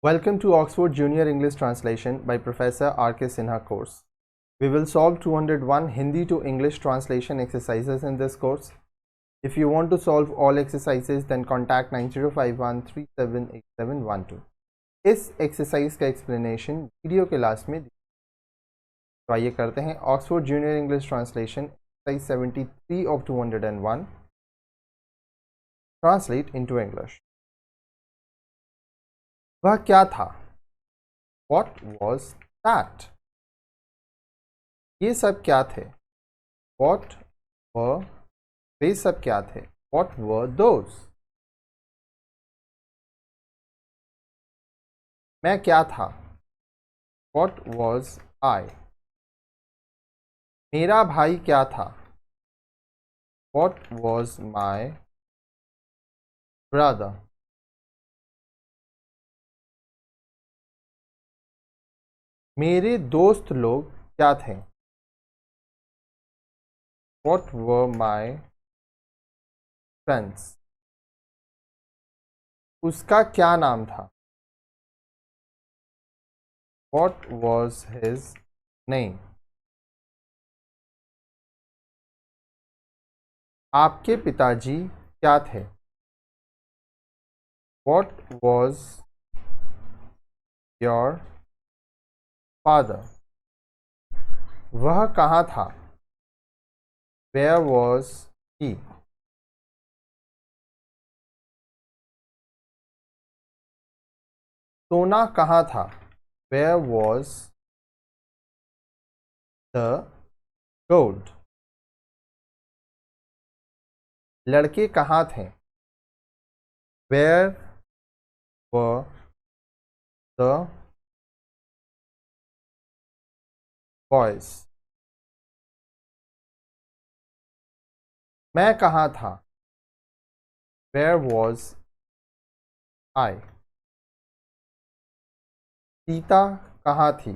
Welcome to Oxford Junior English Translation by Professor R.K. Sinha course. We will solve 201 Hindi to English translation exercises in this course. If you want to solve all exercises, then contact 9051378712. इस exercise का explanation video के last में तो आइए करते हैं Oxford junior English translation exercise 73 of 201. Translate into English. वह क्या था? What was that? ये सब क्या थे? What were? वे सब क्या थे? What were those? मैं क्या था? What was I? मेरा भाई क्या था? What was my brother? मेरे दोस्त लोग क्या थे? What were my friends? उसका क्या नाम था? What was his name? आपके पिताजी क्या थे? What was your father? वह कहाँ था? Where was he? सोना कहाँ था? Where was the gold? लड़के कहाँ थे? Where were the boys? मैं कहाँ था? Where was I? सीता कहाँ थी?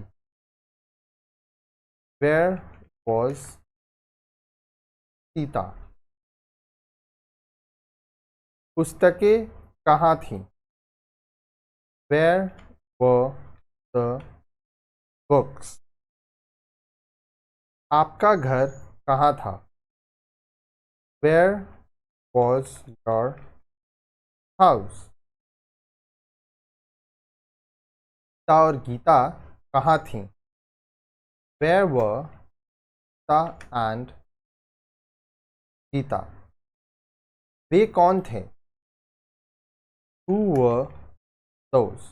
Where was Sita? पुस्तकें कहाँ थीं? Where were the books? आपका घर कहाँ था? Where was your house? Gita और गीता कहाँ थीं? Where were Gita and Gita? वे कौन थे? Who were those?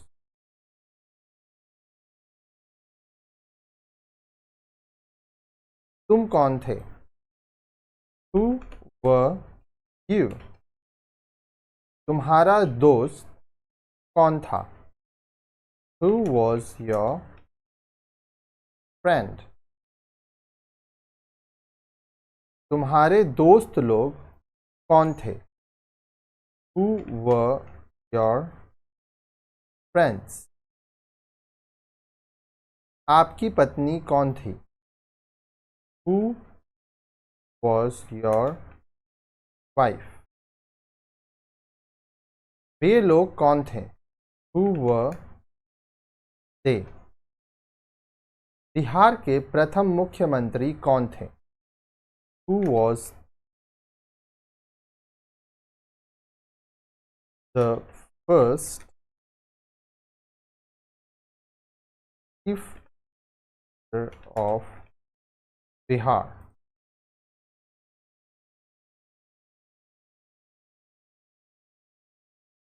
तुम कौन थे? Who were you? तुम्हारा दोस्त कौन था? Who was your friend? तुम्हारे दोस्त लोग कौन थे? Who were your friends? आपकी पत्नी कौन थी? Who was your wife? वे लोग कौन थे? Who were they? बिहार के प्रथम मुख्यमंत्री कौन थे? Who was the first chief minister of Bihar?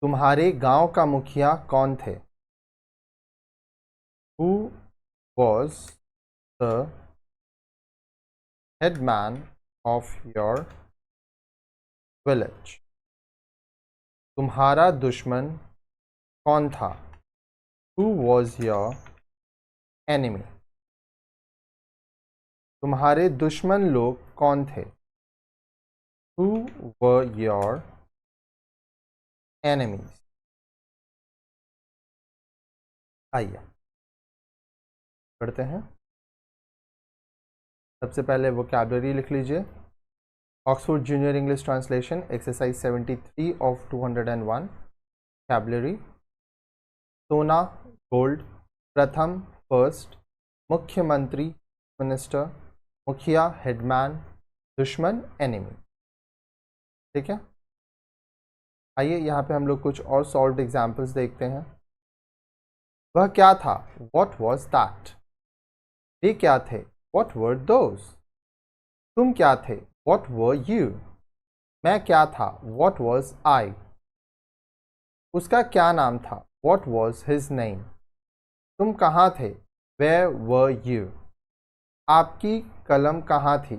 तुम्हारे गांव का मुखिया कौन थे? Who was the headman of your village? तुम्हारा दुश्मन कौन था? Who was your enemy? तुम्हारे दुश्मन लोग कौन थे? Who were your enemies? आइए पढ़ते हैं. सबसे पहले वोकैबुलरी लिख लीजिए. Oxford junior English translation exercise 73 of 201. Vocabulary. सोना गोल्ड, प्रथम फर्स्ट, मुख्यमंत्री मिनिस्टर, मुखिया हेडमैन, दुश्मन एनिमी। ठीक है, आइए यहाँ पे हम लोग कुछ और सॉल्व्ड एग्जाम्पल्स देखते हैं। वह क्या था? What was that? वे क्या थे? What were those? तुम क्या थे? What were you? मैं क्या था? What was I? उसका क्या नाम था? What was his name? तुम कहाँ थे? Where were you? आपकी कलम कहाँ थी?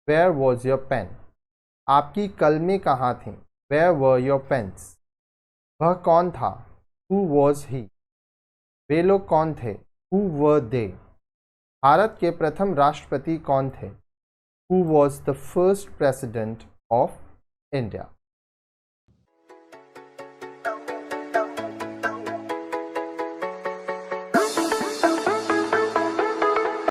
Where was your pen? आपकी कलमें कहाँ थीं? Where were your pens? वह कौन था? Who was he? वे लोग कौन थे? Who were they? भारत के प्रथम राष्ट्रपति कौन थे? Who was the first president of India?